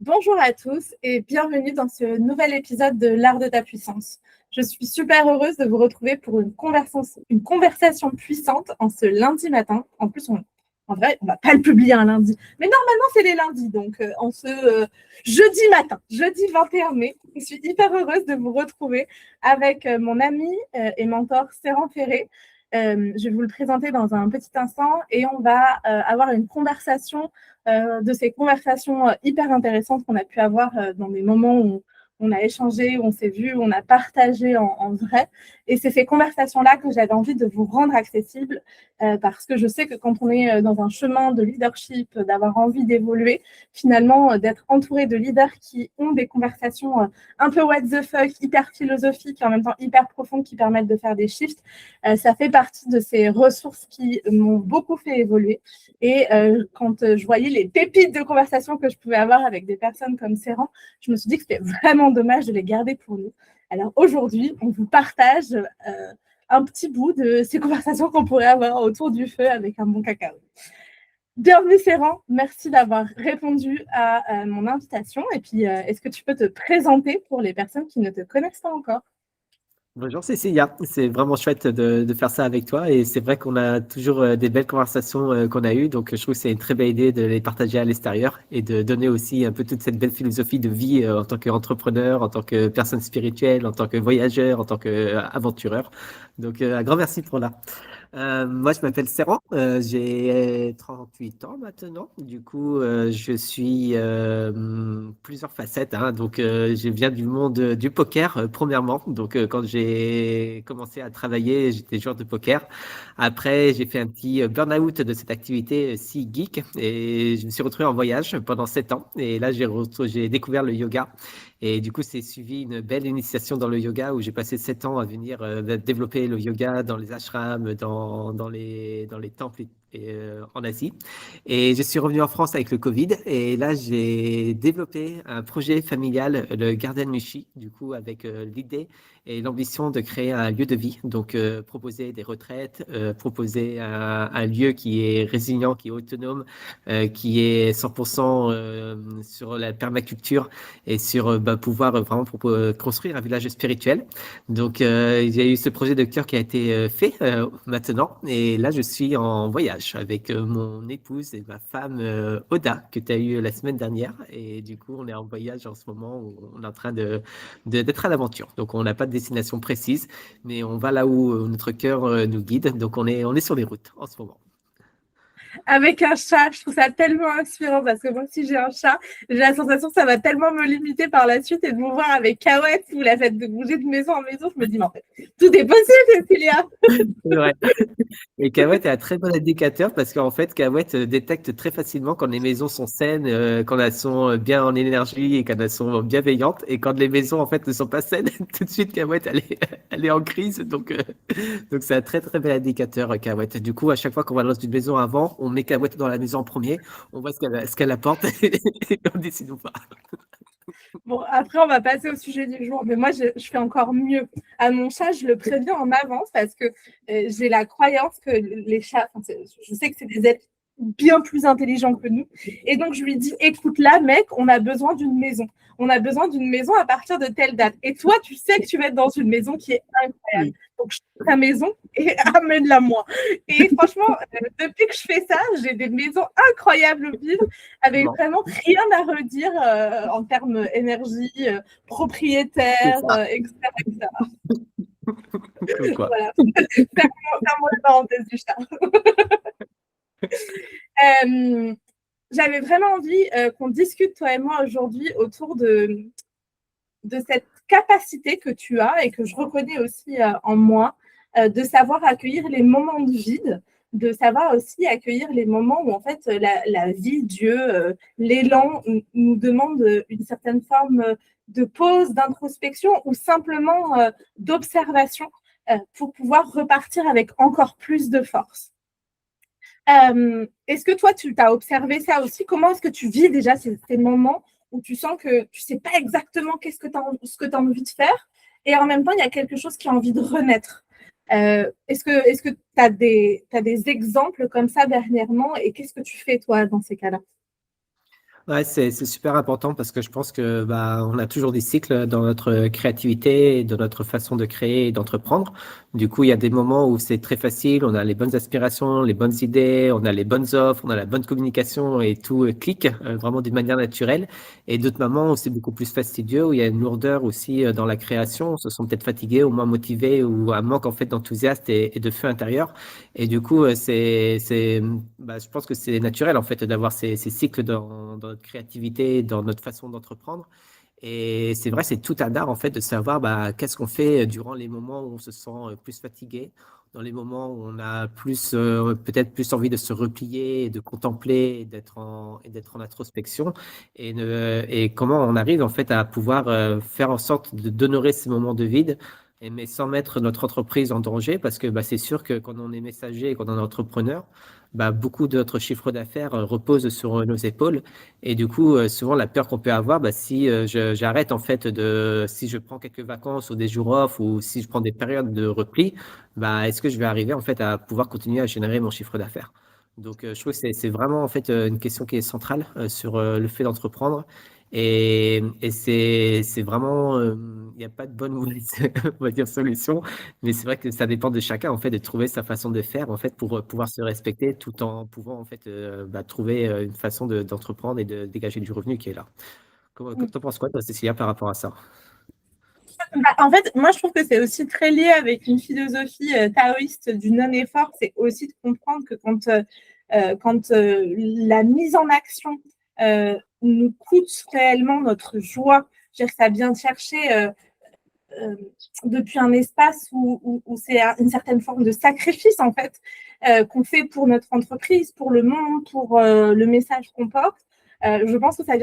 Bonjour à tous et bienvenue dans ce nouvel épisode de l'Art de ta puissance. Je suis super heureuse de vous retrouver pour une conversation puissante en ce lundi matin. En plus, en vrai, on ne va pas le publier un lundi, mais normalement, c'est les lundis. Donc, en ce jeudi matin, jeudi 21 mai, je suis hyper heureuse de vous retrouver avec mon ami et mentor Serran Ferré. Je vais vous le présenter dans un petit instant et on va avoir une conversation de ces conversations hyper intéressantes qu'on a pu avoir dans des moments où on a échangé, où on s'est vu, où on a partagé en vrai. Et c'est ces conversations-là que j'avais envie de vous rendre accessibles parce que je sais que quand on est dans un chemin de leadership, d'avoir envie d'évoluer, finalement, d'être entouré de leaders qui ont des conversations un peu what the fuck, hyper philosophiques et en même temps hyper profondes qui permettent de faire des shifts, ça fait partie de ces ressources qui m'ont beaucoup fait évoluer. Et quand je voyais les pépites de conversation que je pouvais avoir avec des personnes comme Serran, je me suis dit que c'était vraiment dommage de les garder pour nous. Alors aujourd'hui, on vous partage un petit bout de ces conversations qu'on pourrait avoir autour du feu avec un bon cacao. Bienvenue Serran, merci d'avoir répondu à mon invitation. Et puis, est-ce que tu peux te présenter pour les personnes qui ne te connaissent pas encore ? Bonjour Cécilia, c'est vraiment chouette de faire ça avec toi et c'est vrai qu'on a toujours des belles conversations qu'on a eues, donc je trouve que c'est une très belle idée de les partager à l'extérieur et de donner aussi un peu toute cette belle philosophie de vie en tant qu'entrepreneur, en tant que personne spirituelle, en tant que voyageur, en tant qu'aventureur. Donc un grand merci pour là. Moi, je m'appelle Serran, j'ai 38 ans maintenant. Du coup, je suis plusieurs facettes, hein. Donc, je viens du monde du poker, premièrement. Donc, quand j'ai commencé à travailler, j'étais joueur de poker. Après, j'ai fait un petit burn-out de cette activité si geek et je me suis retrouvé en voyage pendant 7 ans. Et là, j'ai découvert le yoga. Et du coup, c'est suivi une belle initiation dans le yoga où j'ai passé 7 ans à venir développer le yoga dans les ashrams, dans les temples en Asie. Et je suis revenu en France avec le Covid. Et là, j'ai développé un projet familial, le Garden Mushi, du coup, avec l'idée et l'ambition de créer un lieu de vie. Donc, proposer des retraites, proposer un lieu qui est résilient, qui est autonome, qui est 100% sur la permaculture et sur pouvoir vraiment construire un village spirituel. Donc, il y a eu ce projet de cœur qui a été fait maintenant. Et là, je suis en voyage avec mon épouse et ma femme Oda, que tu as eu la semaine dernière. Et du coup, on est en voyage en ce moment où on est en train d'être à l'aventure. Donc, on n'a pas de destination précise, mais on va là où notre cœur nous guide. Donc, on est sur les routes en ce moment. Avec un chat, je trouve ça tellement inspirant parce que moi, si j'ai un chat, j'ai la sensation que ça va tellement me limiter par la suite et de vous voir avec Kawet, vous la faites de bouger de maison en maison, je me dis, mais en fait, tout est possible, Cécilia. C'est vrai. Et Cahouette est un très bon indicateur parce qu'en fait, Cahouette détecte très facilement quand les maisons sont saines, quand elles sont bien en énergie et quand elles sont bienveillantes. Et quand les maisons, en fait, ne sont pas saines, tout de suite, Cahouette, elle est en crise. Donc c'est un très, très bel indicateur, Cahouette. Du coup, à chaque fois qu'on va dans une maison avant, on met Cahouette dans la maison en premier, on voit ce qu'elle apporte et on décide ou pas. Bon, après, on va passer au sujet du jour, mais moi, je fais encore mieux. À mon chat, je le préviens en avance parce que j'ai la croyance que les chats, je sais que c'est des êtres bien plus intelligents que nous. Et donc, je lui dis, écoute là, mec, on a besoin d'une maison. On a besoin d'une maison à partir de telle date. Et toi, tu sais que tu vas être dans une maison qui est incroyable. Donc, je fais ta maison et amène-la moi. Et franchement, depuis que je fais ça, j'ai des maisons incroyables au vivre avec vraiment rien à redire en termes énergie, propriétaire, etc., etc. Quoi. Voilà. Fermons la parenthèse du chat. J'avais vraiment envie qu'on discute, toi et moi, aujourd'hui, autour de cette capacité que tu as et que je reconnais aussi en moi, de savoir accueillir les moments de vide, de savoir aussi accueillir les moments où, en fait, la vie, Dieu, l'élan nous demande une certaine forme de pause, d'introspection ou simplement d'observation pour pouvoir repartir avec encore plus de force. Est-ce que toi, tu as observé ça aussi? Comment est-ce que tu vis déjà ces moments où tu sens que tu ne sais pas exactement ce que tu as envie de faire et en même temps, il y a quelque chose qui a envie de renaître? Est-ce que tu as des exemples comme ça dernièrement et qu'est-ce que tu fais, toi, dans ces cas-là? Ouais, c'est super important parce que je pense que bah on a toujours des cycles dans notre créativité, et dans notre façon de créer et d'entreprendre. Du coup, il y a des moments où c'est très facile, on a les bonnes aspirations, les bonnes idées, on a les bonnes offres, on a la bonne communication et tout clique vraiment d'une manière naturelle. Et d'autres moments où c'est beaucoup plus fastidieux, où il y a une lourdeur aussi dans la création, on se sent peut-être fatigué ou moins motivé ou un manque en fait d'enthousiasme et de feu intérieur. Et du coup, je pense que c'est naturel en fait d'avoir ces cycles dans notre créativité, dans notre façon d'entreprendre. Et c'est vrai, c'est tout un art en fait de savoir bah, qu'est-ce qu'on fait durant les moments où on se sent plus fatigué, dans les moments où on a plus peut-être plus envie de se replier, et de contempler, et d'être en introspection, et comment on arrive en fait à pouvoir faire en sorte d'honorer ces moments de vide. Mais sans mettre notre entreprise en danger, parce que bah, c'est sûr que quand on est messager et quand on est entrepreneur, bah, beaucoup de notre chiffre d'affaires repose sur nos épaules. Et du coup, souvent, la peur qu'on peut avoir, bah, si j'arrête en fait si je prends quelques vacances ou des jours off ou si je prends des périodes de repli, bah, est-ce que je vais arriver en fait à pouvoir continuer à générer mon chiffre d'affaires? Donc, je trouve que c'est vraiment en fait une question qui est centrale sur le fait d'entreprendre. Et c'est vraiment, il n'y a pas de bonne ou mauvaise, on va dire, solution, mais c'est vrai que ça dépend de chacun en fait de trouver sa façon de faire en fait pour pouvoir se respecter tout en pouvant en fait bah, trouver une façon d'entreprendre et de dégager du revenu qui est là. T'en penses quoi toi, Cécilia, par rapport à ça? Bah, en fait, moi, je trouve que c'est aussi très lié avec une philosophie taoïste du non-effort. C'est aussi de comprendre que quand la mise en action nous coûte réellement notre joie, je veux dire que ça vient chercher euh, depuis un espace où c'est une certaine forme de sacrifice, en fait, qu'on fait pour notre entreprise, pour le monde, pour le message qu'on porte. Je pense que ça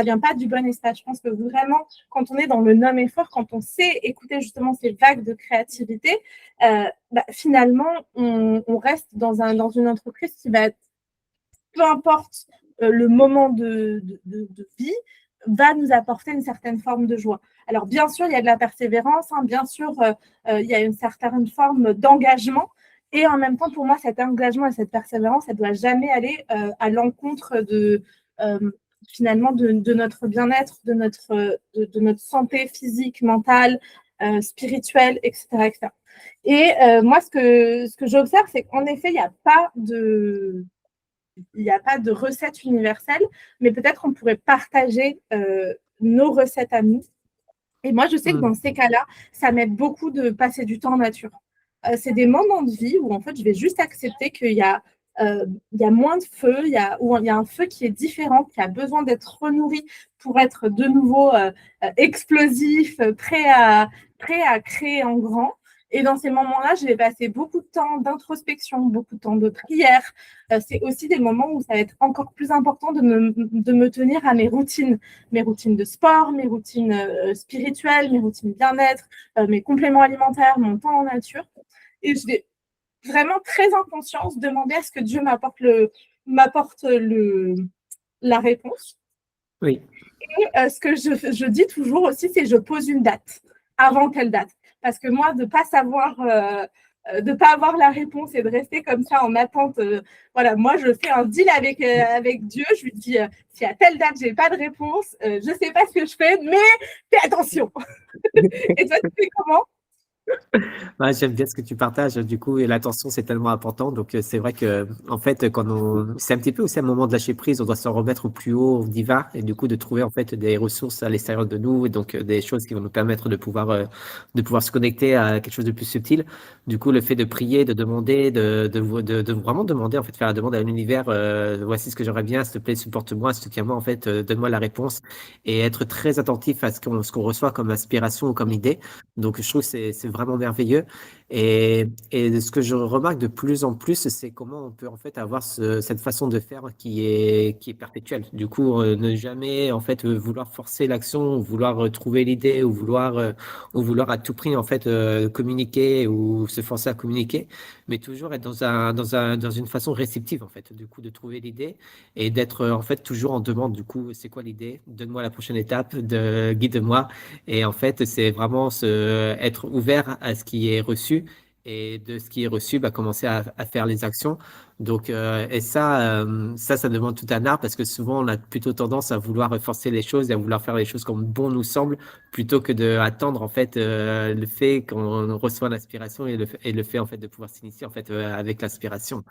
vient pas du bon espace. Je pense que vraiment, quand on est dans le non-effort, quand on sait écouter justement ces vagues de créativité, bah, finalement, on reste dans une entreprise qui va être, peu importe le moment de vie, va nous apporter une certaine forme de joie. Alors, bien sûr, il y a de la persévérance, hein, bien sûr, il y a une certaine forme d'engagement. Et en même temps, pour moi, cet engagement et cette persévérance, ça ne doit jamais aller à l'encontre euh, finalement de notre bien-être, de notre santé physique, mentale, spirituelle, etc., etc. Et moi, ce que j'observe, c'est qu'en effet, il n'y a pas de recette universelle, mais peut-être on pourrait partager nos recettes à nous. Et moi, je sais que Hmm. dans ces cas-là, ça m'aide beaucoup de passer du temps en nature. C'est des moments de vie où en fait, je vais juste accepter qu'il y a moins de feu, où il y a un feu qui est différent, qui a besoin d'être renourri pour être de nouveau explosif, prêt à créer en grand. Et dans ces moments-là, je vais passer beaucoup de temps d'introspection, beaucoup de temps de prière. C'est aussi des moments où ça va être encore plus important de me tenir à mes routines de sport, mes routines spirituelles, mes routines bien-être, mes compléments alimentaires, mon temps en nature. Et je vais vraiment très en conscience demander à ce que Dieu m'apporte la réponse. Oui. Et ce que je dis toujours aussi, c'est je pose une date avant telle date. Parce que moi, de pas avoir la réponse et de rester comme ça en attente, voilà, moi, je fais un deal avec Dieu. Je lui dis, si à telle date, j'ai pas de réponse, je sais pas ce que je fais, mais fais attention. Et toi, tu fais comment? Ouais, j'aime bien ce que tu partages, du coup, et l'attention, c'est tellement important. Donc, c'est vrai que, en fait, c'est un petit peu aussi un moment de lâcher prise, on doit s'en remettre au plus haut, on y va, et du coup, de trouver, en fait, des ressources à l'extérieur de nous, et donc, des choses qui vont nous permettre de pouvoir se connecter à quelque chose de plus subtil. Du coup, le fait de prier, de demander, de vraiment demander, en fait, faire la demande à l'univers, voici ce que j'aimerais bien, s'il te plaît, supporte-moi, soutiens-moi, en fait, donne-moi la réponse, et être très attentif à ce qu'on reçoit comme inspiration ou comme idée. Donc, je trouve que c'est vraiment merveilleux. Et ce que je remarque de plus en plus, c'est comment on peut en fait avoir cette façon de faire qui est perpétuelle. Du coup, ne jamais en fait vouloir forcer l'action, ou vouloir trouver l'idée, ou vouloir à tout prix en fait communiquer ou se forcer à communiquer, mais toujours être dans une façon réceptive en fait. Du coup, de trouver l'idée et d'être en fait toujours en demande. Du coup, c'est quoi l'idée? Donne-moi la prochaine étape, guide-moi. Et en fait, c'est vraiment être ouvert à ce qui est reçu et de ce qui est reçu, commencer à faire les actions. Donc, et ça demande tout un art parce que souvent, on a plutôt tendance à vouloir forcer les choses et à vouloir faire les choses comme bon nous semble plutôt que d'attendre, en fait, le fait qu'on reçoit l'inspiration et le fait, en fait, de pouvoir s'initier, en fait, avec l'inspiration.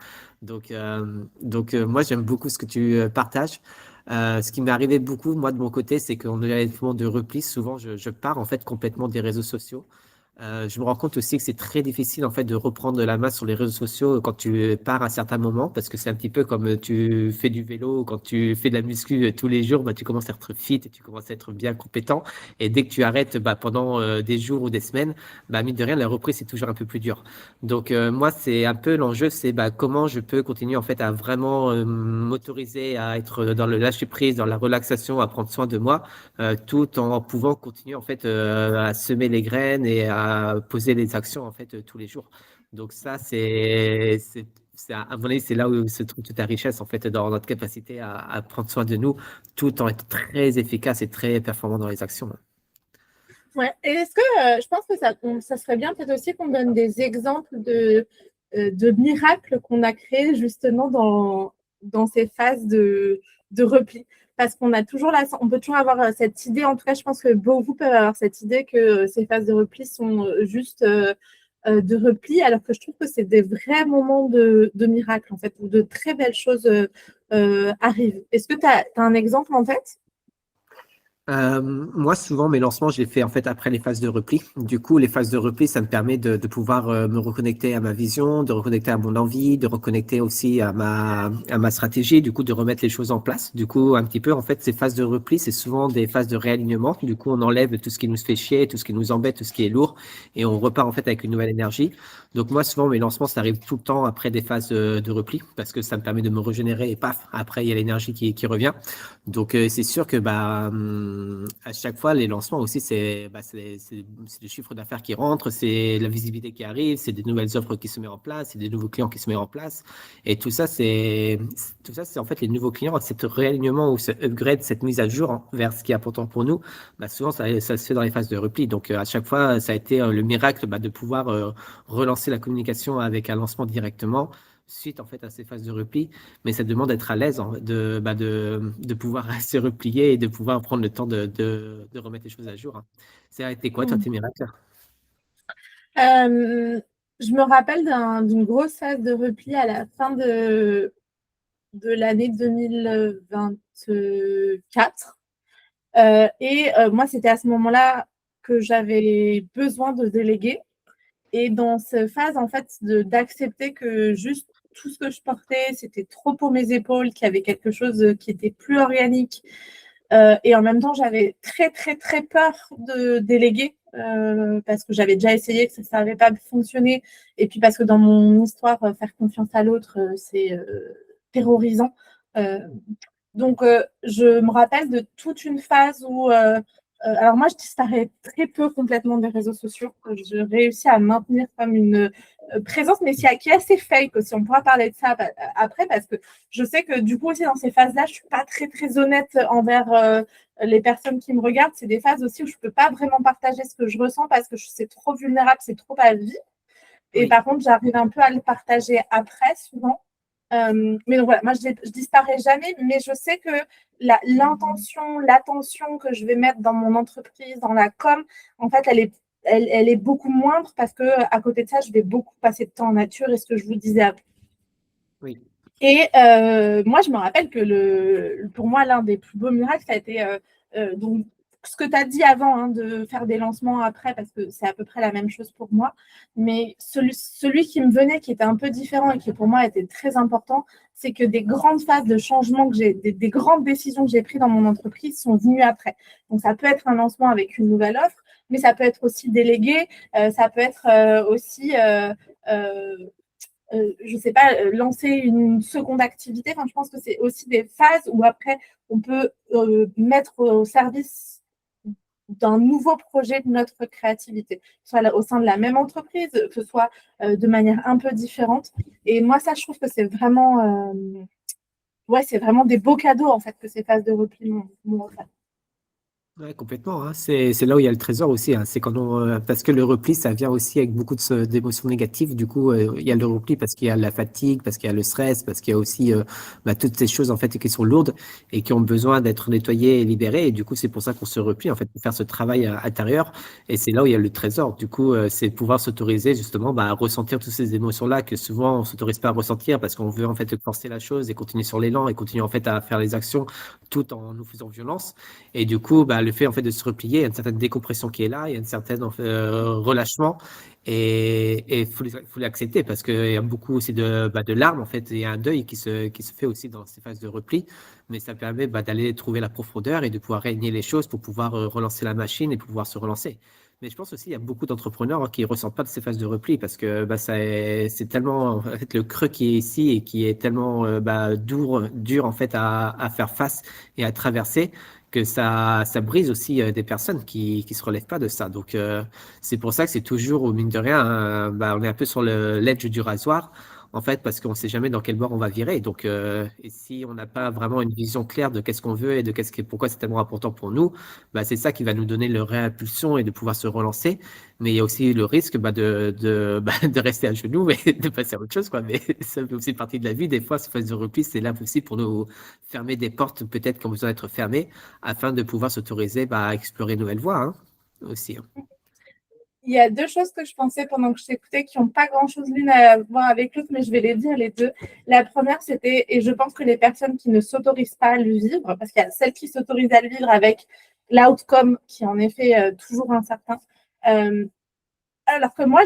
Moi, j'aime beaucoup ce que tu partages. Ce qui m'est arrivé beaucoup, moi, de mon côté, c'est qu'en événement de repli, souvent, je pars, en fait, complètement des réseaux sociaux. Je me rends compte aussi que c'est très difficile en fait de reprendre la main sur les réseaux sociaux quand tu pars à un certain moment parce que c'est un petit peu comme tu fais du vélo, quand tu fais de la muscu tous les jours, tu commences à être fit et tu commences à être bien compétent. Et dès que tu arrêtes pendant des jours ou des semaines, mine de rien, la reprise c'est toujours un peu plus dur. Donc moi, c'est un peu l'enjeu, c'est comment je peux continuer en fait à vraiment m'autoriser à être dans le lâcher prise, dans la relaxation, à prendre soin de moi tout en pouvant continuer en fait à semer les graines et à poser les actions en fait tous les jours. Donc ça, à mon avis, c'est là où se trouve toute la richesse en fait dans notre capacité à prendre soin de nous, tout en étant très efficace et très performant dans les actions. Ouais. Et est-ce que je pense que ça serait bien peut-être aussi qu'on donne des exemples de miracles qu'on a créés justement dans ces phases de repli. Parce qu'on a toujours on peut toujours avoir cette idée, en tout cas, je pense que beaucoup peuvent avoir cette idée que ces phases de repli sont juste de repli, alors que je trouve que c'est des vrais moments de miracle, en fait, où de très belles choses arrivent. Est-ce que tu as un exemple en tête? Moi, souvent, mes lancements, je les fais en fait après les phases de repli. Du coup, les phases de repli, ça me permet de pouvoir me reconnecter à ma vision, de reconnecter à mon envie, de reconnecter aussi à ma stratégie, du coup, de remettre les choses en place. Du coup, un petit peu, en fait, ces phases de repli, c'est souvent des phases de réalignement. Du coup, on enlève tout ce qui nous fait chier, tout ce qui nous embête, tout ce qui est lourd, et on repart en fait avec une nouvelle énergie. Donc, moi, souvent, mes lancements, ça arrive tout le temps après des phases de repli parce que ça me permet de me régénérer et paf, après, il y a l'énergie qui revient. Donc, c'est sûr que à chaque fois, les lancements aussi, c'est des chiffres d'affaires qui rentrent, c'est la visibilité qui arrive, c'est des nouvelles offres qui se mettent en place, c'est des nouveaux clients qui se mettent en place. Et tout ça, c'est en fait les nouveaux clients, cet réalignement ou ce upgrade, cette mise à jour vers ce qui est important pour nous. Souvent, ça se fait dans les phases de repli. Donc, à chaque fois, ça a été le miracle de pouvoir relancer la communication avec un lancement directement suite en fait à ces phases de repli, mais ça demande d'être à l'aise, de pouvoir se replier et de pouvoir prendre le temps de remettre les choses à jour. Ça a été quoi, toi, tes miracles? Je me rappelle d'une grosse phase de repli à la fin de l'année 2024. Moi, c'était à ce moment-là que j'avais besoin de déléguer. Et dans cette phase, en fait, d'accepter que juste tout ce que je portais, c'était trop pour mes épaules, qu'il y avait quelque chose qui était plus organique. Et en même temps, j'avais très, très, très peur de déléguer parce que j'avais déjà essayé, que ça ne savait pas fonctionner. Et puis parce que dans mon histoire, faire confiance à l'autre, c'est terrorisant. Euh, je me rappelle de toute une phase où alors moi, je disparais très peu complètement des réseaux sociaux. Je réussis à maintenir comme une présence, mais qui est assez fake aussi. On pourra parler de ça après, parce que je sais que du coup aussi dans ces phases-là, je suis pas très très honnête envers les personnes qui me regardent. C'est des phases aussi où je peux pas vraiment partager ce que je ressens parce que c'est trop vulnérable, c'est trop à vie. Et Oui. par contre, j'arrive un peu à le partager après, souvent. Mais donc voilà, moi je disparais jamais, mais je sais que l'intention, l'attention que je vais mettre dans mon entreprise, dans la com, en fait, elle est beaucoup moindre parce que à côté de ça, je vais beaucoup passer de temps en nature et ce que je vous disais avant. Oui. Et moi, je me rappelle que pour moi, l'un des plus beaux miracles, ça a été donc ce que tu as dit avant, hein, de faire des lancements après, parce que c'est à peu près la même chose pour moi. Mais celui qui me venait, qui était un peu différent et qui pour moi était très important, c'est que des grandes phases de changement que des grandes décisions que j'ai prises dans mon entreprise sont venues après. Donc ça peut être un lancement avec une nouvelle offre, mais ça peut être aussi délégué, ça peut être aussi je ne sais pas, lancer une seconde activité. Enfin, je pense que c'est aussi des phases où après, on peut mettre au service d'un nouveau projet de notre créativité, soit au sein de la même entreprise, que ce soit de manière un peu différente. Et moi, ça, je trouve que c'est vraiment des beaux cadeaux, en fait, que ces phases de repli m'ont offert. Ouais, complètement, hein. C'est là où il y a le trésor aussi, hein. C'est quand parce que le repli, ça vient aussi avec beaucoup d'émotions négatives. Du coup, il y a le repli parce qu'il y a la fatigue, parce qu'il y a le stress, parce qu'il y a aussi toutes ces choses en fait qui sont lourdes et qui ont besoin d'être nettoyées et libérées. Et du coup, c'est pour ça qu'on se replie en fait, pour faire ce travail intérieur. Et c'est là où il y a le trésor. Du coup, c'est pouvoir s'autoriser justement à ressentir toutes ces émotions-là que souvent on s'autorise pas à ressentir parce qu'on veut en fait forcer la chose et continuer sur l'élan et continuer en fait à faire les actions tout en nous faisant violence. Et du coup, le fait en fait de se replier, il y a une certaine décompression qui est là, il y a une certaine relâchement, et faut l'accepter parce qu'il y a beaucoup aussi de larmes en fait, il y a un deuil qui se fait aussi dans ces phases de repli, mais ça permet d'aller trouver la profondeur et de pouvoir régler les choses pour pouvoir relancer la machine et pouvoir se relancer. Mais je pense aussi qu'il y a beaucoup d'entrepreneurs qui ne ressentent pas de ces phases de repli parce que c'est tellement en fait, le creux qui est ici et qui est tellement dur en fait à faire face et à traverser que ça brise aussi des personnes qui se relèvent pas de ça. Donc, c'est pour ça que c'est toujours, au mine de rien, on est un peu sur l'edge du rasoir, en fait, parce qu'on sait jamais dans quel bord on va virer. Donc, et si on n'a pas vraiment une vision claire de qu'est-ce qu'on veut et de pourquoi c'est tellement important pour nous, c'est ça qui va nous donner le réimpulsion et de pouvoir se relancer. Mais il y a aussi le risque de rester à genoux et de passer à autre chose, quoi. Mais ça fait aussi partie de la vie. Des fois, cette phase de repli, c'est là aussi pour nous fermer des portes peut-être qui ont besoin d'être fermées afin de pouvoir s'autoriser à explorer de nouvelles voies, hein, aussi, hein. Il y a deux choses que je pensais pendant que je t'écoutais qui n'ont pas grand-chose l'une à voir avec l'autre, mais je vais les dire les deux. La première, c'était, et je pense que les personnes qui ne s'autorisent pas à le vivre, parce qu'il y a celles qui s'autorisent à le vivre avec l'outcome qui est en effet toujours incertain. Alors que moi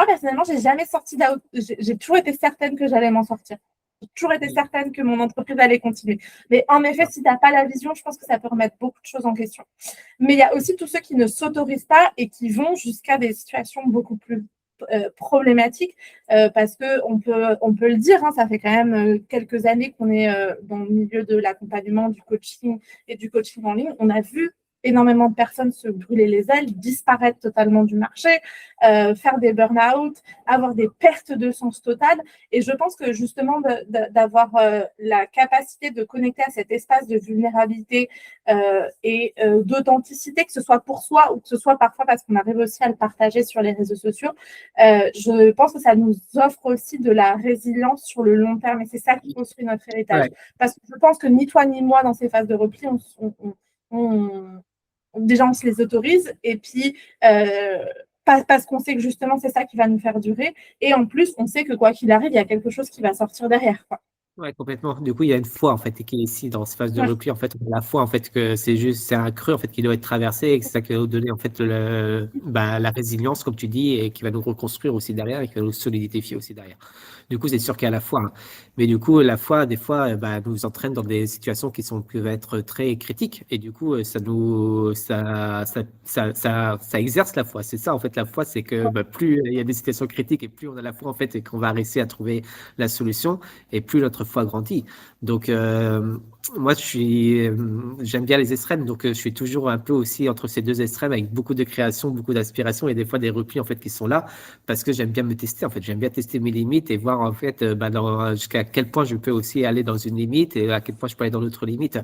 personnellement, j'ai jamais sorti j'ai toujours été certaine que j'allais m'en sortir. J'ai toujours été certaine que mon entreprise allait continuer. Mais en effet, si tu n'as pas la vision, je pense que ça peut remettre beaucoup de choses en question. Mais il y a aussi tous ceux qui ne s'autorisent pas et qui vont jusqu'à des situations beaucoup plus problématiques parce qu'on peut le dire, hein, ça fait quand même quelques années qu'on est dans le milieu de l'accompagnement, du coaching et du coaching en ligne. On a vu énormément de personnes se brûler les ailes, disparaître totalement du marché, faire des burn-out, avoir des pertes de sens totales. Et je pense que justement d'avoir la capacité de connecter à cet espace de vulnérabilité et d'authenticité, que ce soit pour soi ou que ce soit parfois parce qu'on arrive aussi à le partager sur les réseaux sociaux, je pense que ça nous offre aussi de la résilience sur le long terme. Et c'est ça qui construit notre héritage. Ouais. Parce que je pense que ni toi ni moi, dans ces phases de repli, déjà, on se les autorise, et puis parce qu'on sait que justement, c'est ça qui va nous faire durer, et en plus, on sait que quoi qu'il arrive, il y a quelque chose qui va sortir derrière, quoi. Ouais, complètement. Du coup, il y a une foi en fait qui est ici dans cette phase de Ouais. repli. En fait, on a la foi en fait que c'est un creux en fait qui doit être traversé et que c'est ça qui va nous donner en fait la résilience, comme tu dis, et qui va nous reconstruire aussi derrière et qui va nous solidifier aussi derrière. Du coup, c'est sûr qu'il y a la foi, hein. Mais du coup, la foi, des fois, nous entraîne dans des situations peuvent être très critiques. Et du coup, ça exerce la foi. C'est ça, en fait, la foi, c'est que plus il y a des situations critiques et plus on a la foi, en fait, et qu'on va réussir à trouver la solution, et plus notre foi grandit. Donc, moi, j'aime bien les extrêmes, donc je suis toujours un peu aussi entre ces deux extrêmes avec beaucoup de création, beaucoup d'aspiration et des fois des replis en fait qui sont là parce que j'aime bien me tester. En fait, j'aime bien tester mes limites et voir en fait jusqu'à quel point je peux aussi aller dans une limite et à quel point je peux aller dans l'autre limite.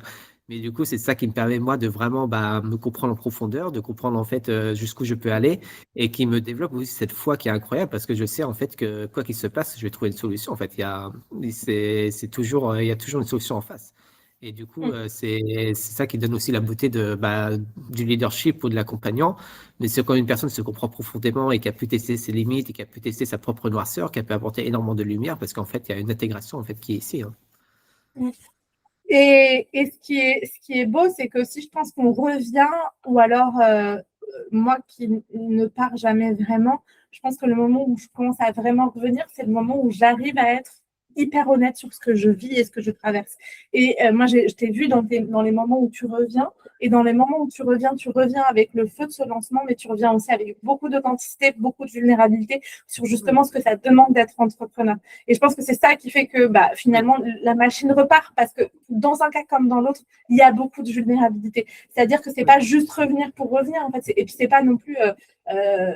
Mais du coup, c'est ça qui me permet moi de vraiment me comprendre en profondeur, de comprendre en fait jusqu'où je peux aller et qui me développe aussi cette foi qui est incroyable parce que je sais en fait que quoi qu'il se passe, je vais trouver une solution. En fait, c'est toujours il y a toujours une solution en face. Et du coup, c'est ça qui donne aussi la beauté du leadership ou de l'accompagnant. Mais c'est quand une personne se comprend profondément et qui a pu tester ses limites et qui a pu tester sa propre noirceur, qui a pu apporter énormément de lumière parce qu'en fait, il y a une intégration en fait qui est ici, hein. Et ce qui est beau, c'est que si je pense qu'on revient, ou alors moi qui ne pars jamais vraiment, je pense que le moment où je commence à vraiment revenir, c'est le moment où j'arrive à être hyper honnête sur ce que je vis et ce que je traverse. Et moi, je t'ai vu dans les moments où tu reviens, et dans les moments où tu reviens avec le feu de ce lancement, mais tu reviens aussi avec beaucoup d'authenticité, beaucoup de vulnérabilité sur justement ce que ça demande d'être entrepreneur. Et je pense que c'est ça qui fait que finalement, la machine repart, parce que dans un cas comme dans l'autre, il y a beaucoup de vulnérabilité. C'est-à-dire que c'est pas juste revenir pour revenir, en fait. Et puis, c'est pas non plus euh,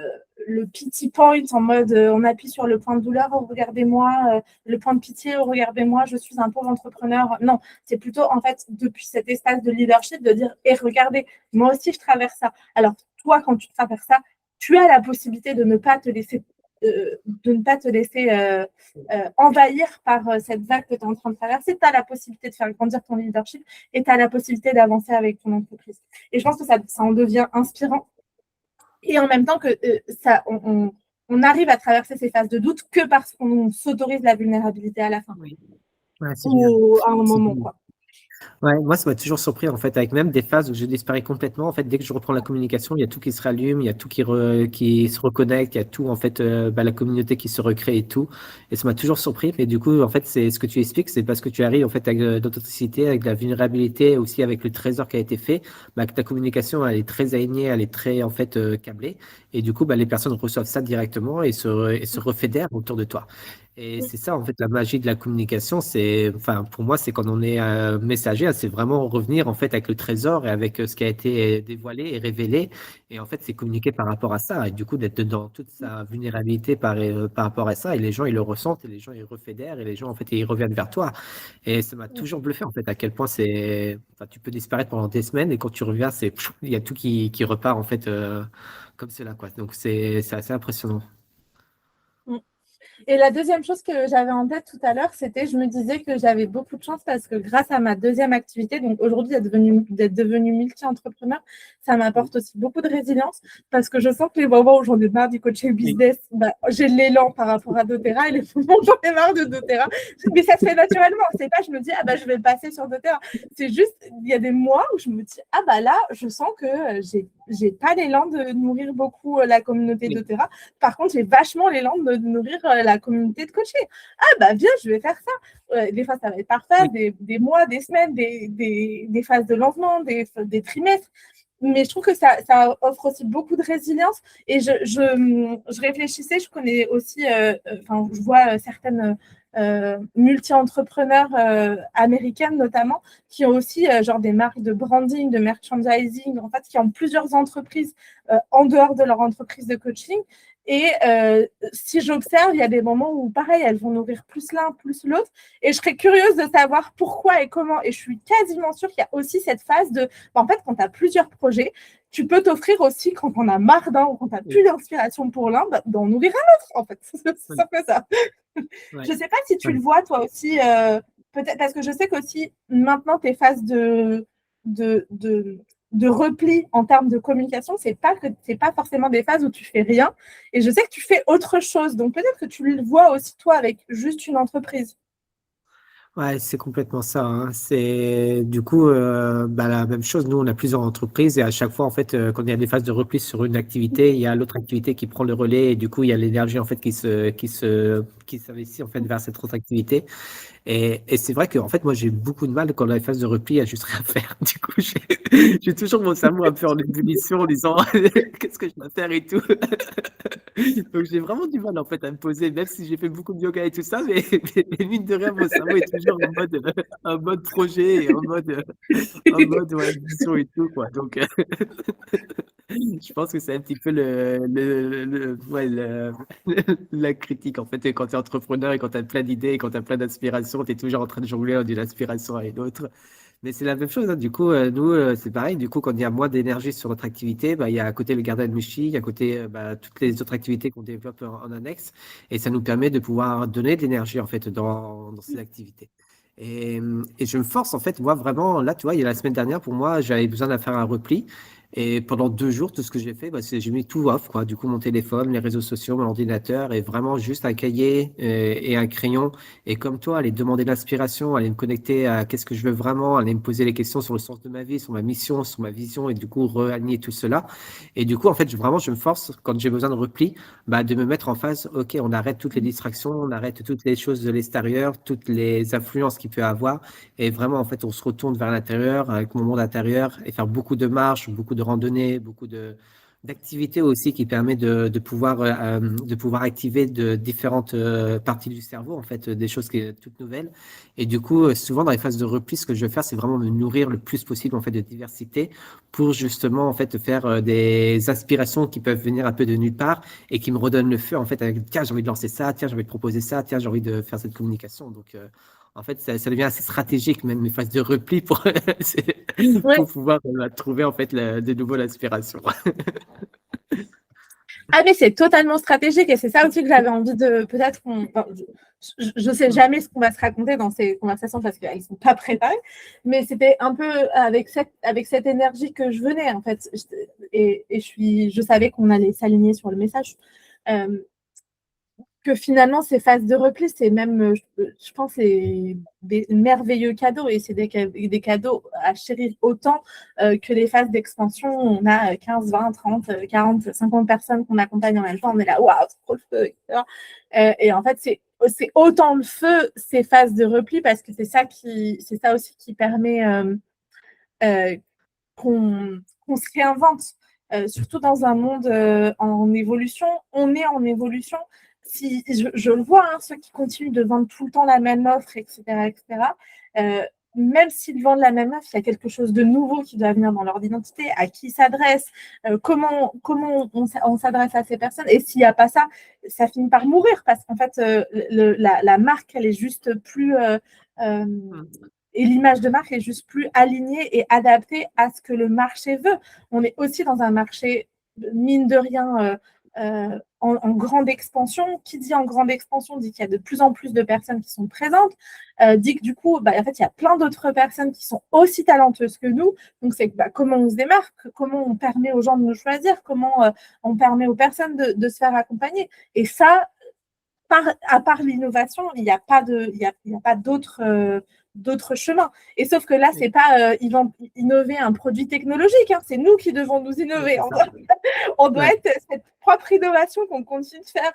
le pity point en mode on appuie sur le point de douleur, oh, regardez-moi, le point de pitié, oh, regardez-moi, je suis un pauvre entrepreneur. Non, c'est plutôt en fait depuis cet espace de leadership de dire et regardez, moi aussi je traverse ça. Alors toi, quand tu traverses ça, tu as la possibilité de ne pas te laisser envahir par cette vague que tu es en train de traverser. Tu as la possibilité de faire grandir ton leadership et tu as la possibilité d'avancer avec ton entreprise. Et je pense que ça en devient inspirant. Et en même temps que on arrive à traverser ces phases de doute que parce qu'on s'autorise la vulnérabilité à la fin. Oui. Ouais, c'est Ou à un moment, quoi. Ouais, moi, ça m'a toujours surpris, en fait, avec même des phases où je disparais complètement. En fait, dès que je reprends la communication, il y a tout qui se rallume, il y a tout qui se reconnecte, il y a tout, en fait, la communauté qui se recrée et tout. Et ça m'a toujours surpris. Mais du coup, en fait, c'est ce que tu expliques, c'est parce que tu arrives, en fait, avec de l'authenticité, avec de la vulnérabilité, aussi avec le trésor qui a été fait, que ta communication, elle est très alignée, elle est très, en fait, câblée. Et du coup, les personnes reçoivent ça directement et se refédèrent autour de toi. Et c'est ça, en fait, la magie de la communication. Enfin, pour moi, c'est quand on est messager, hein, c'est vraiment revenir, en fait, avec le trésor et avec ce qui a été dévoilé et révélé. Et en fait, c'est communiquer par rapport à ça. Et du coup, d'être dans toute sa vulnérabilité par rapport à ça. Et les gens, ils le ressentent et les gens, ils refédèrent et les gens, en fait, ils reviennent vers toi. Et ça m'a toujours bluffé, en fait, à quel point enfin, tu peux disparaître pendant des semaines et quand tu reviens, il y a tout qui repart, en fait, comme cela, quoi. Donc, c'est assez impressionnant. Et la deuxième chose que j'avais en tête tout à l'heure, c'était, je me disais que j'avais beaucoup de chance parce que grâce à ma deuxième activité, donc aujourd'hui d'être devenue multi-entrepreneur, ça m'apporte aussi beaucoup de résilience parce que je sens que les moments où j'en ai marre du coaching business, j'ai l'élan par rapport à doTERRA et les moments où j'en ai marre de doTERRA, mais ça se fait naturellement. C'est pas, je me dis, je vais passer sur doTERRA. C'est juste, il y a des mois où je me dis, là, je sens que j'ai pas l'élan de nourrir beaucoup la communauté doTERRA. Par contre, j'ai vachement l'élan de nourrir la communauté de coaching. Viens, je vais faire ça. Des fois, ça va être parfait, des mois, des semaines, des phases de lancement, des trimestres. Mais je trouve que ça offre aussi beaucoup de résilience. Et je réfléchissais, je connais aussi, je vois certaines multi-entrepreneurs américaines notamment, qui ont aussi genre des marques de branding, de merchandising, en fait, qui ont plusieurs entreprises en dehors de leur entreprise de coaching. Et si j'observe, il y a des moments où, pareil, elles vont nourrir plus l'un, plus l'autre. Et je serais curieuse de savoir pourquoi et comment. Et je suis quasiment sûre qu'il y a aussi cette phase de... En fait, quand tu as plusieurs projets, tu peux t'offrir aussi, quand on a marre d'un ou quand tu n'as plus d'inspiration pour l'un, d'en nourrir un autre, en fait. C'est ça que ça. Ouais. Je ne sais pas si tu le vois, toi aussi, peut-être, parce que je sais qu'aussi, maintenant, tes phases de repli en termes de communication, c'est pas forcément des phases où tu fais rien. Et je sais que tu fais autre chose. Donc peut-être que tu le vois aussi toi avec juste une entreprise. Ouais, c'est complètement ça, hein. C'est du coup la même chose. Nous, on a plusieurs entreprises et à chaque fois, en fait, quand il y a des phases de repli sur une activité, il y a l'autre activité qui prend le relais et du coup, il y a l'énergie en fait qui s'investit en fait vers cette autre activité. Et c'est vrai que en fait, moi, j'ai beaucoup de mal quand dans les phases de repli à juste rien faire. Du coup, j'ai toujours mon cerveau un peu en ébullition en disant qu'est-ce que je dois faire et tout. Donc, j'ai vraiment du mal en fait à me poser, même si j'ai fait beaucoup de yoga et tout ça, mais mine de rien, mon cerveau est toujours en mode projet et en mode vision et tout, quoi. Donc, je pense que c'est un petit peu la critique en fait. Et quand tu es entrepreneur et quand tu as plein d'idées et quand tu as plein d'inspiration, tu es toujours en train de jongler d'une inspiration à une autre. Mais c'est la même chose, hein. Du coup, nous, c'est pareil. Du coup, quand il y a moins d'énergie sur notre activité, il y a à côté le Garden Mushi, il y a à côté toutes les autres activités qu'on développe en annexe. Et ça nous permet de pouvoir donner de l'énergie en fait dans ces activités. Et je me force en fait, moi vraiment, là, tu vois, il y a la semaine dernière, pour moi, j'avais besoin de faire un repli. Et pendant 2 jours, tout ce que j'ai fait, c'est j'ai mis tout off, quoi. Du coup, mon téléphone, les réseaux sociaux, mon ordinateur, et vraiment juste un cahier et un crayon. Et comme toi, aller demander de l'inspiration, aller me connecter à qu'est-ce que je veux vraiment, aller me poser les questions sur le sens de ma vie, sur ma mission, sur ma vision, et du coup, réaligner tout cela. Et du coup, en fait, je me force, quand j'ai besoin de repli, de me mettre en phase, OK, on arrête toutes les distractions, on arrête toutes les choses de l'extérieur, toutes les influences qu'il peut avoir. Et vraiment, en fait, on se retourne vers l'intérieur, avec mon monde intérieur, et faire beaucoup de marches, beaucoup de randonnées, beaucoup d'activité aussi qui permet de pouvoir activer de différentes parties du cerveau, en fait, des choses qui sont toutes nouvelles. Et du coup, souvent dans les phases de repli, ce que je vais faire, c'est vraiment me nourrir le plus possible en fait de diversité pour justement en fait faire des inspirations qui peuvent venir un peu de nulle part et qui me redonnent le feu en fait avec tiens, j'ai envie de lancer ça, tiens, j'ai envie de proposer ça, tiens, j'ai envie de faire cette communication. Donc en fait, ça devient assez stratégique, même mes phases de repli pour, Ouais. pour pouvoir trouver en fait de nouveau l'inspiration. Ah, mais c'est totalement stratégique et c'est ça aussi que j'avais envie de peut-être je ne sais jamais ce qu'on va se raconter dans ces conversations parce qu'elles ne sont pas préparées, mais c'était un peu avec cette énergie que je venais en fait. Et je savais qu'on allait s'aligner sur le message. Que finalement, ces phases de repli, c'est même, je pense, c'est des merveilleux cadeaux et c'est des cadeaux à chérir autant que les phases d'expansion. On a 15, 20, 30, 40, 50 personnes qu'on accompagne en même temps. On est là, waouh, c'est trop le feu, etc. Et en fait, c'est autant le feu, ces phases de repli, parce que c'est ça aussi qui permet euh, qu'on se réinvente, surtout dans un monde en évolution. On est en évolution. Si, je le vois, hein, ceux qui continuent de vendre tout le temps la même offre, etc., etc., même s'ils vendent la même offre, il y a quelque chose de nouveau qui doit venir dans leur identité, à qui s'adresse, comment on s'adresse à ces personnes. Et s'il n'y a pas ça, ça finit par mourir parce qu'en fait, la marque, elle est juste plus... et l'image de marque est juste plus alignée et adaptée à ce que le marché veut. On est aussi dans un marché, mine de rien, en grande expansion. Qui dit en grande expansion dit qu'il y a de plus en plus de personnes qui sont présentes, dit que du coup, en fait, il y a plein d'autres personnes qui sont aussi talentueuses que nous. Donc, c'est comment on se démarque, comment on permet aux gens de nous choisir, comment on permet aux personnes de se faire accompagner. Et ça, à part l'innovation, il n'y a pas d'autres chemins. Et sauf que là, c'est pas ils vont innover un produit technologique, hein, c'est nous qui devons nous innover. On doit être cette propre innovation qu'on continue de faire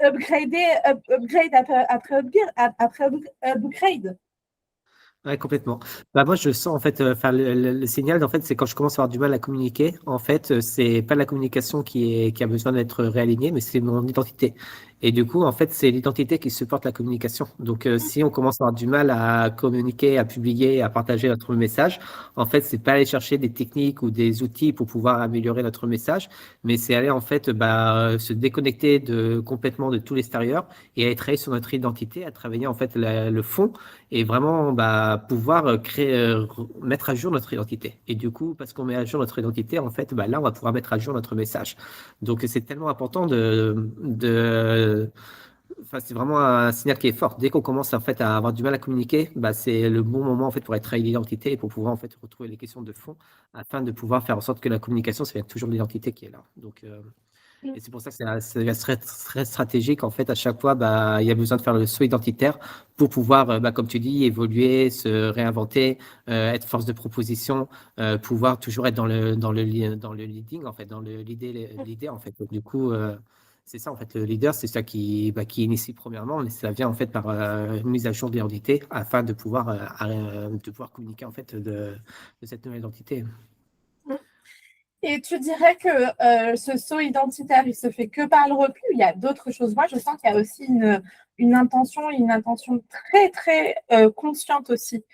upgrade après upgrade. Ouais, complètement. Bah, moi, je sens en fait, le signal, en fait, c'est quand je commence à avoir du mal à communiquer. En fait, c'est pas la communication qui a besoin d'être réalignée, mais c'est mon identité. Et du coup, en fait, c'est l'identité qui supporte la communication. Donc, si on commence à avoir du mal à communiquer, à publier, à partager notre message, en fait, c'est pas aller chercher des techniques ou des outils pour pouvoir améliorer notre message, mais c'est aller en fait, se déconnecter complètement de tout l'extérieur et aller travailler sur notre identité, à travailler en fait le fond et vraiment pouvoir mettre à jour notre identité. Et du coup, parce qu'on met à jour notre identité, en fait, là, on va pouvoir mettre à jour notre message. Donc, c'est tellement important enfin, c'est vraiment un signal qui est fort. Dès qu'on commence en fait à avoir du mal à communiquer, c'est le bon moment en fait pour être travailler l'identité et pour pouvoir en fait retrouver les questions de fond afin de pouvoir faire en sorte que la communication, ça vient toujours de l'identité qui est là. Donc, et c'est pour ça que c'est très, très stratégique. En fait, à chaque fois, il y a besoin de faire le saut identitaire pour pouvoir, comme tu dis, évoluer, se réinventer, être force de proposition, pouvoir toujours être dans le leading, en fait, dans l'idée, en fait. Donc, du coup, c'est ça, en fait, le leader, c'est ça qui initie premièrement, mais ça vient, en fait, par une mise à jour de l'identité afin de pouvoir communiquer, en fait, de cette nouvelle identité. Et tu dirais que ce saut identitaire, il se fait que par le repli ou il y a d'autres choses? Moi, je sens qu'il y a aussi une intention très, très consciente aussi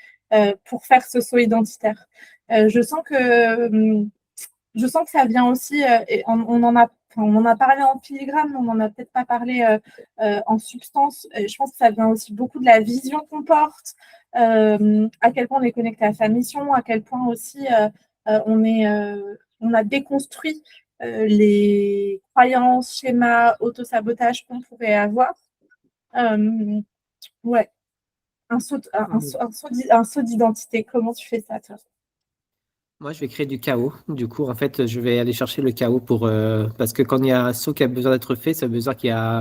pour faire ce saut identitaire. Je sens que ça vient aussi, et on en a parlé en filigrane, mais on n'en a peut-être pas parlé en substance. Je pense que ça vient aussi beaucoup de la vision qu'on porte, à quel point on est connecté à sa mission, à quel point aussi on a déconstruit les croyances, schémas, autosabotage qu'on pouvait avoir. Ouais, un saut d'identité. Comment tu fais ça, toi? Moi, je vais créer du chaos. Du coup, en fait, je vais aller chercher le chaos parce que quand il y a un saut qui a besoin d'être fait, ça veut dire qu'il y a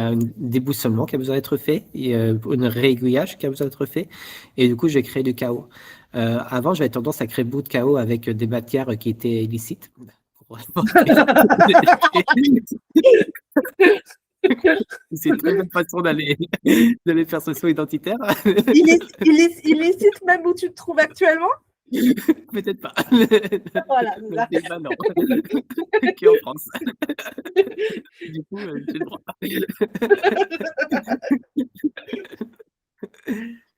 un déboussolement qui a besoin d'être fait, et un réaiguillage qui a besoin d'être fait. Et du coup, je vais créer du chaos. Avant, j'avais tendance à créer beaucoup de chaos avec des matières qui étaient illicites. C'est une très bonne façon d'aller faire ce saut identitaire. Illicite même où tu te trouves actuellement? Peut-être pas. Voilà, c'est Dans ça. ce pays-là, non. Qu'en France. Du coup, j'ai le droit.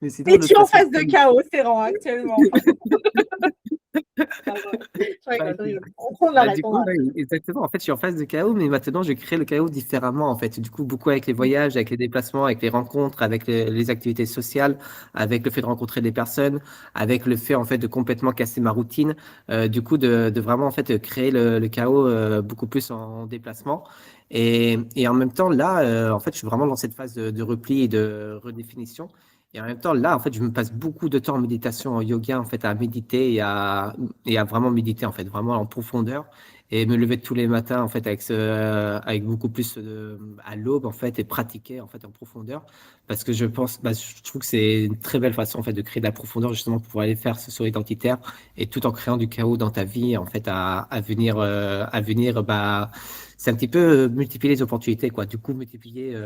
Mais sinon, Et une tu es autre en façon phase de chaos, Ferrand, actuellement. Pardon. Je bah, rigole, je écoute, rigole. On bah, du l'arrête, on coup, l'arrête. ouais, exactement. En fait, je suis en phase de chaos, mais maintenant, je crée le chaos différemment, en fait. Du coup, beaucoup avec les voyages, avec les déplacements, avec les rencontres, avec les activités sociales, avec le fait de rencontrer des personnes, avec le fait, en fait, de complètement casser ma routine. Du coup, de vraiment, en fait, créer le chaos beaucoup plus en déplacement. Et en même temps, là, en fait, je suis vraiment dans cette phase de repli et de redéfinition. Et en même temps, là, en fait, je me passe beaucoup de temps en méditation, en yoga, en fait, à méditer et à vraiment méditer, en fait, vraiment en profondeur. Et me lever tous les matins, en fait, avec beaucoup plus à l'aube, en fait, et pratiquer, en fait, en profondeur. Parce que je pense, bah, je trouve que c'est une très belle façon, en fait, de créer de la profondeur, justement, pour pouvoir aller faire ce saut identitaire et tout en créant du chaos dans ta vie, en fait, à venir, bah, c'est un petit peu multiplier les opportunités, quoi. Du coup, multiplier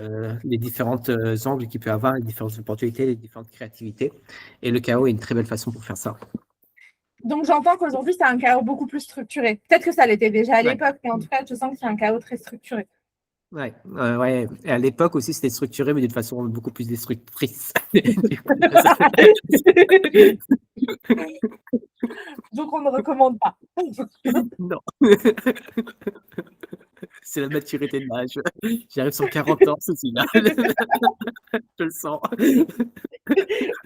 les différentes angles qu'il peut avoir, les différentes opportunités, les différentes créativités. Et le chaos est une très belle façon pour faire ça. Donc j'entends qu'aujourd'hui, c'est un chaos beaucoup plus structuré. Peut-être que ça l'était déjà à Ouais. l'époque, mais en tout cas, je sens que c'est un chaos très structuré. Ouais, ouais. Et à l'époque aussi, c'était structuré, mais d'une façon beaucoup plus destructrice. Du coup, Donc on ne recommande pas. non. C'est la maturité de l'âge. J'arrive sur 40 ans, ceci là. Je le sens.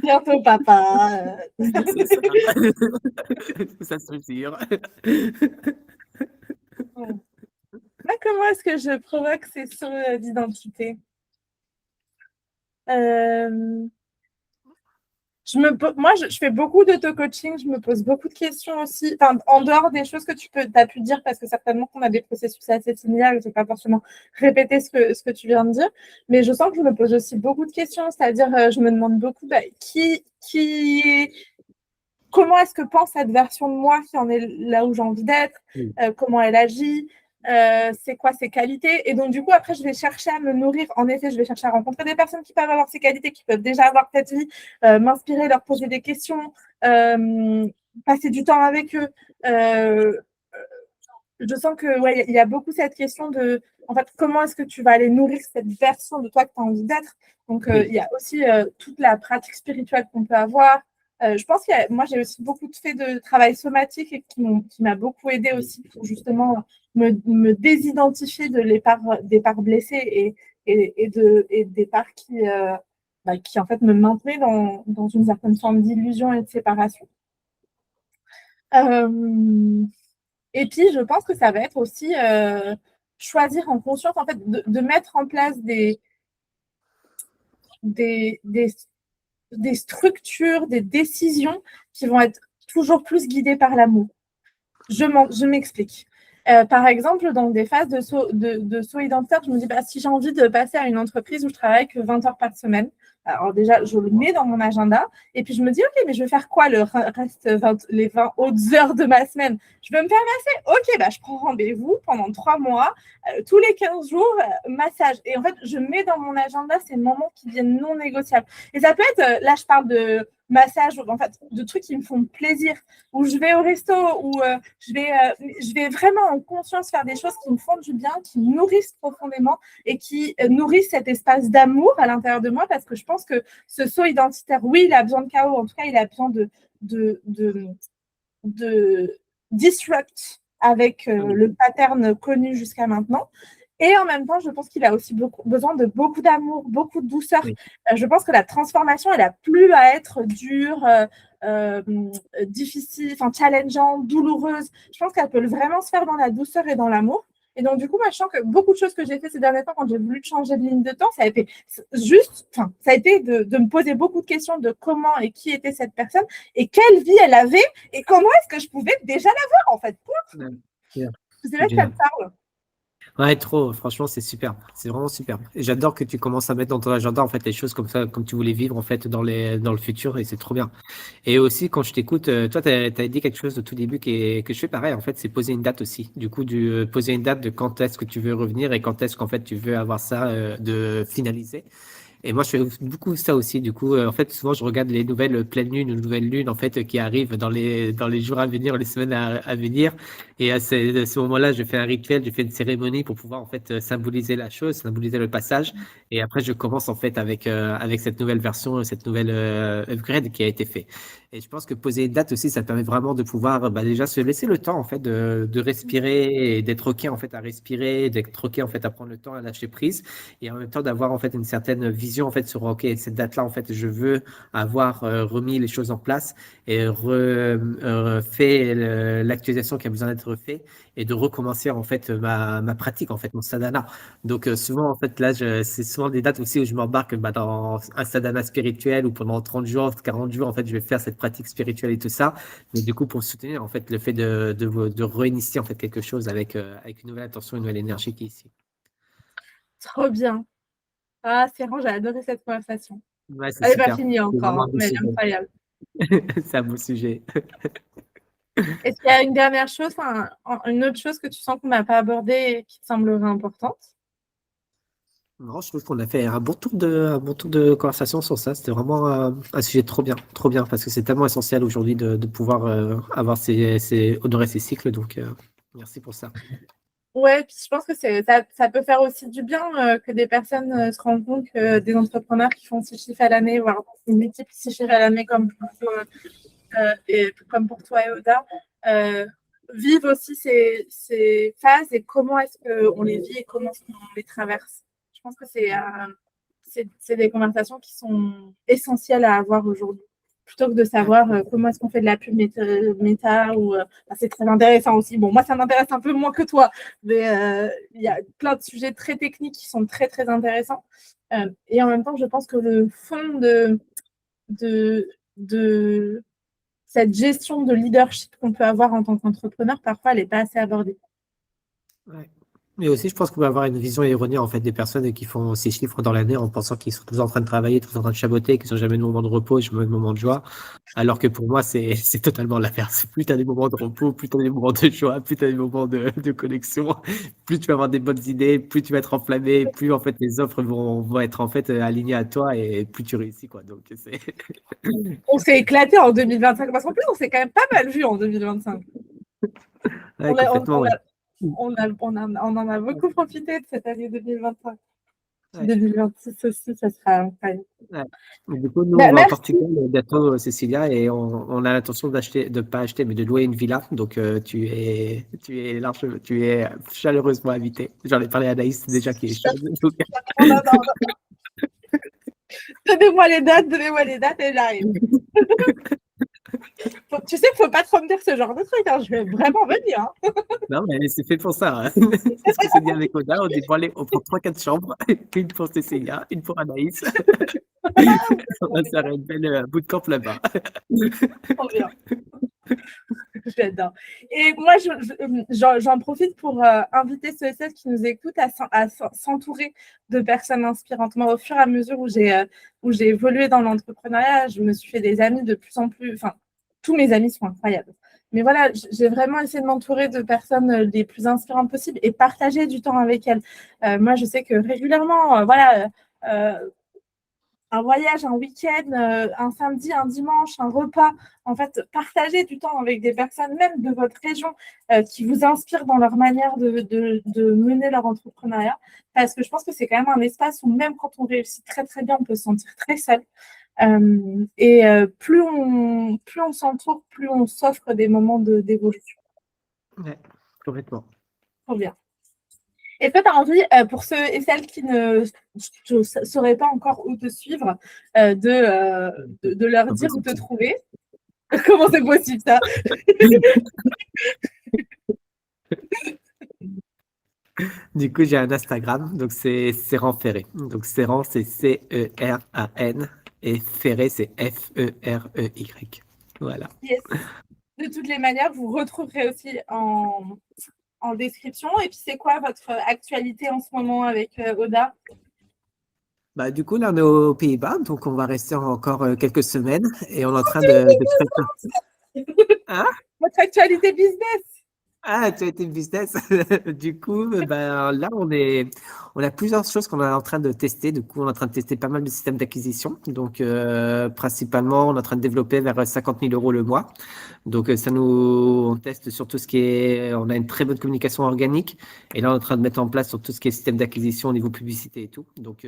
Bientôt, papa. C'est ça. Ça se mesure. Là, comment est-ce que je provoque ces sauts d'identité? Euh, Moi, je fais beaucoup d'auto-coaching, je me pose beaucoup de questions aussi, enfin, en dehors des choses que tu as pu dire, parce que certainement qu'on a des processus assez similaires, je ne vais pas forcément répéter ce que tu viens de dire, mais je sens que je me pose aussi beaucoup de questions, c'est-à-dire je me demande beaucoup comment est-ce que pense cette version de moi qui en est là où j'ai envie d'être, comment elle agit, c'est quoi ses qualités. Et donc, du coup, après, je vais chercher à me nourrir. En effet, je vais chercher à rencontrer des personnes qui peuvent avoir ces qualités, qui peuvent déjà avoir cette vie, m'inspirer, leur poser des questions, passer du temps avec eux. Je sens que ouais, il y a beaucoup cette question de, en fait, comment est-ce que tu vas aller nourrir cette version de toi que tu as envie d'être. Donc, il y a aussi toute la pratique spirituelle qu'on peut avoir. Je pense que moi, j'ai aussi beaucoup de fait de travail somatique et qui m'a beaucoup aidé aussi pour justement me désidentifier des parts blessées et des parts qui, en fait, me maintenaient dans une certaine forme d'illusion et de séparation. Et puis, je pense que ça va être aussi choisir en conscience, en fait, de mettre en place des, des, des structures, des décisions qui vont être toujours plus guidées par l'amour. Je m'explique. Par exemple, dans des phases de saut identitaire, je me dis, bah, si j'ai envie de passer à une entreprise où je travaille que 20 heures par semaine, alors déjà, je le mets dans mon agenda et puis je me dis, OK, mais je vais faire quoi le reste, les 20 autres heures de ma semaine? Je veux me faire masser? OK, bah, je prends rendez-vous pendant 3 mois, tous les 15 jours, massage. Et en fait, je mets dans mon agenda ces moments qui viennent non négociables. Et ça peut être, là, je parle de massage, en fait, de trucs qui me font plaisir, où je vais au resto, où je vais vraiment en conscience faire des choses qui me font du bien, qui me nourrissent profondément et qui nourrissent cet espace d'amour à l'intérieur de moi, parce que je pense que ce saut identitaire, oui, il a besoin de chaos, en tout cas, il a besoin de disrupt avec le pattern connu jusqu'à maintenant. Et en même temps, je pense qu'il a aussi besoin de beaucoup d'amour, beaucoup de douceur. Oui. Je pense que la transformation, elle n'a plus à être dure, difficile, enfin challengeante, douloureuse. Je pense qu'elle peut vraiment se faire dans la douceur et dans l'amour. Et donc, du coup, moi, je sens que beaucoup de choses que j'ai fait ces derniers temps quand j'ai voulu changer de ligne de temps, ça a été juste, enfin, ça a été de me poser beaucoup de questions de comment et qui était cette personne et quelle vie elle avait et comment est-ce que je pouvais déjà l'avoir, en fait. Bien. C'est C'est là que ça génial. me parle. Ouais, trop, franchement, c'est super. C'est vraiment super. Et j'adore que tu commences à mettre dans ton agenda, en fait, les choses comme ça, comme tu voulais vivre, en fait, dans le futur, et c'est trop bien. Et aussi, quand je t'écoute, toi, t'as dit quelque chose au tout début que je fais pareil, en fait, c'est poser une date aussi. Du coup, poser une date de quand est-ce que tu veux revenir et quand est-ce qu'en fait tu veux avoir ça de finalisé. Et moi, je fais beaucoup ça aussi. Du coup, en fait, souvent, je regarde les nouvelles pleines lunes ou nouvelles lunes, en fait, qui arrivent dans les jours à venir, les semaines à venir. Et à ce moment-là, je fais un rituel, je fais une cérémonie pour pouvoir, en fait, symboliser la chose, symboliser le passage. Et après, je commence, en fait, avec cette nouvelle version, cette nouvelle upgrade qui a été fait. Et je pense que poser une date aussi, ça permet vraiment de pouvoir bah, déjà se laisser le temps en fait de respirer et d'être OK en fait à respirer, d'être OK en fait à prendre le temps à lâcher prise et en même temps d'avoir en fait une certaine vision en fait sur OK, cette date-là en fait je veux avoir remis les choses en place et fait l'actualisation qui a besoin d'être fait et de recommencer en fait ma pratique en fait mon sadhana. Donc souvent en fait là c'est souvent des dates aussi où je m'embarque bah, dans un sadhana spirituel où pendant 30 jours, 40 jours en fait je vais faire cette pratique spirituelle et tout ça. Mais du coup pour soutenir en fait le fait de réinitier en fait quelque chose avec une nouvelle attention, une nouvelle énergie qui est ici. Trop bien. Ah, c'est vraiment, j'ai adoré cette conversation. Ouais, c'est Elle n'est pas super. finie C'est encore, vraiment hein, un beau mais elle est sujet. incroyable. C'est un beau sujet. Est-ce qu'il y a une dernière chose, une autre chose que tu sens qu'on n'a pas abordée et qui te semblerait importante? Non, je trouve qu'on a fait un bon tour de conversation sur ça. C'était vraiment un sujet trop bien, parce que c'est tellement essentiel aujourd'hui de pouvoir avoir honorer ces cycles. Donc, merci pour ça. Ouais, puis je pense que ça peut faire aussi du bien que des personnes se rendent compte que des entrepreneurs qui font 6 chiffres à l'année, voire une multiple 6 chiffres à l'année comme pour toi et Oda, vivent aussi ces phases et comment est-ce qu'on les vit et comment est-ce qu'on les traverse. Je pense que c'est des conversations qui sont essentielles à avoir aujourd'hui. Plutôt que de Ouais, savoir comment est-ce qu'on fait de la pub méta ou c'est très intéressant aussi. Bon, moi, ça m'intéresse un peu moins que toi, mais il y a plein de sujets très techniques qui sont très, très intéressants. Et en même temps, je pense que le fond de, de cette gestion de leadership qu'on peut avoir en tant qu'entrepreneur, parfois, elle n'est pas assez abordée. ouais. Mais aussi, je pense qu'on va avoir une vision erronée en fait des personnes qui font ces chiffres dans l'année en pensant qu'ils sont tous en train de travailler, tous en train de chaboter, qu'ils n'ont jamais de moment de repos, jamais de moment de joie. Alors que pour moi, c'est totalement l'inverse. Plus tu as des moments de repos, plus tu as des moments de joie, plus tu as des moments de connexion, plus tu vas avoir des bonnes idées, plus tu vas être enflammé, plus en fait les offres vont être en fait alignées à toi et plus tu réussis quoi. Donc c'est On s'est éclaté en 2025, parce qu'en plus, on s'est quand même pas mal vu en 2025. ouais, On, a, complètement ouais. on en a beaucoup profité de cette année 2025. Ouais. 2026 aussi, ça sera incroyable. Ouais. Et du coup, nous, on Bah, va au merci. Portugal bientôt, Cécilia, et on a l'intention de pas acheter, mais de louer une villa. Donc, tu es chaleureusement invité. J'en ai parlé à Anaïs déjà qui est chaude. Donc, Non, non, non. Donnez-moi les dates et j'arrive. Tu sais qu'il ne faut pas trop me dire ce genre de truc. Hein. Je vais vraiment venir. Hein. non, mais c'est fait pour ça. Hein. C'est ce qu'on s'est dit avec Oda. On dit, bon, allez, on prend 3-4 chambres. Une pour Cécilia, une pour Anaïs. On va se faire une belle bootcamp là-bas. Trop bien. J'adore. Et moi, j'en profite pour inviter ceux et celles qui nous écoutent à s'entourer de personnes inspirantes. Moi, au fur et à mesure où j'ai évolué dans l'entrepreneuriat, je me suis fait des amis de plus en plus. Enfin, tous mes amis sont incroyables. Mais voilà, j'ai vraiment essayé de m'entourer de personnes les plus inspirantes possibles et partager du temps avec elles. Moi, je sais que régulièrement, voilà. Un voyage, un week-end, un samedi, un dimanche, un repas. En fait, partager du temps avec des personnes, même de votre région, qui vous inspirent dans leur manière de mener leur entrepreneuriat. Parce que je pense que c'est quand même un espace où même quand on réussit très, très bien, on peut se sentir très seul. Plus on s'entoure, plus on s'offre des moments d'évolution. Ouais, complètement. Trop bien. Et toi, tu as envie, pour ceux et celles qui ne sauraient pas encore où te suivre, de leur dire où te trouver. Comment c'est possible, ça? Du coup, j'ai un Instagram, donc c'est Serran Ferré. Donc Serran, c'est Ceran, et Ferré, c'est Ferey. Voilà. Yes. De toutes les manières, vous retrouverez aussi en description. Et puis, c'est quoi votre actualité en ce moment avec Oda? Bah, du coup, là, on est aux Pays-Bas, donc on va rester encore quelques semaines et on est en train de préparer. Hein? Votre actualité business? Ah, tu as été business. Du coup, ben, là, on a plusieurs choses qu'on est en train de tester. Du coup, on est en train de tester pas mal de systèmes d'acquisition. Donc, principalement, on est en train de développer vers 50 000 euros le mois. Donc, on teste sur tout ce qui est, on a une très bonne communication organique. Et là, on est en train de mettre en place sur tout ce qui est système d'acquisition au niveau publicité et tout. Donc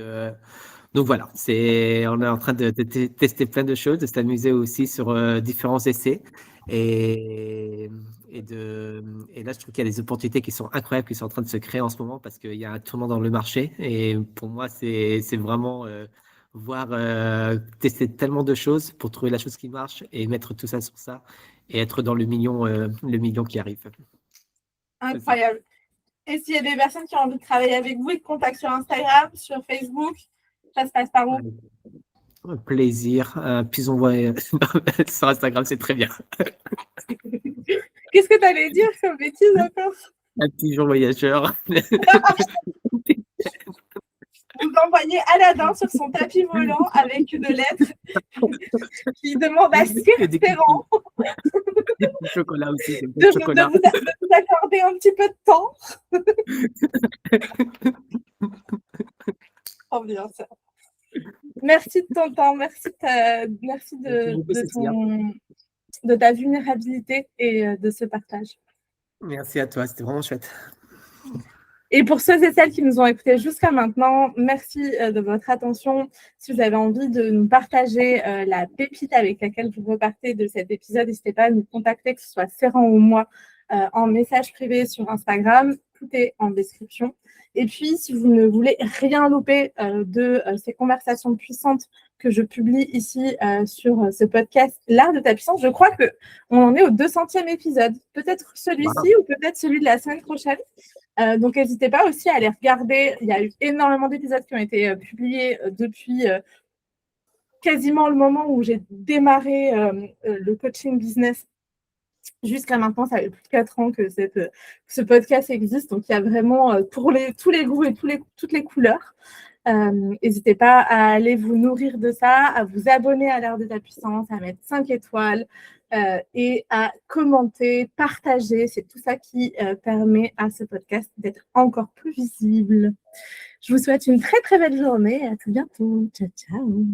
voilà, on est en train de tester plein de choses, de s'amuser aussi sur différents essais. Et, et là, je trouve qu'il y a des opportunités qui sont incroyables, qui sont en train de se créer en ce moment parce qu'il y a un tournant dans le marché. Et pour moi, c'est vraiment voir, tester tellement de choses pour trouver la chose qui marche et mettre tout ça sur ça et être dans le million qui arrive. C'est ça. Incroyable. Et s'il y a des personnes qui ont envie de travailler avec vous, ils te contactent sur Instagram, sur Facebook, ça se passe par où? Un plaisir. Puis on voit sur Instagram, c'est très bien. Qu'est-ce que tu allais dire comme bêtise encore? Un pigeon voyageur. Vous envoyez Aladdin sur son tapis volant avec une lettre qui demande à Et des Ferrand petits chocolats aussi, des de, petits chocolats. de vous accorder un petit peu de temps. Oh bien ça. Merci de ton temps, merci de ta vulnérabilité et de ce partage. Merci à toi, c'était vraiment chouette. Et pour ceux et celles qui nous ont écoutés jusqu'à maintenant, merci de votre attention. Si vous avez envie de nous partager la pépite avec laquelle vous repartez de cet épisode, n'hésitez pas à nous contacter, que ce soit Ferrand ou moi, en message privé sur Instagram. Tout est en description. Et puis, si vous ne voulez rien louper de ces conversations puissantes que je publie ici sur ce podcast, L'Art de ta puissance, je crois qu'on en est au 200e épisode. Peut-être celui-ci ou peut-être celui de la semaine prochaine. Donc, n'hésitez pas aussi à aller regarder. Il y a eu énormément d'épisodes qui ont été publiés depuis quasiment le moment où j'ai démarré le coaching business. Jusqu'à maintenant, ça fait plus de 4 ans que ce podcast existe. Donc, il y a vraiment pour tous les goûts et toutes les couleurs. N'hésitez pas à aller vous nourrir de ça, à vous abonner à l'Art de ta puissance, à mettre 5 étoiles et à commenter, partager. C'est tout ça qui permet à ce podcast d'être encore plus visible. Je vous souhaite une très très belle journée. À tout bientôt. Ciao, ciao.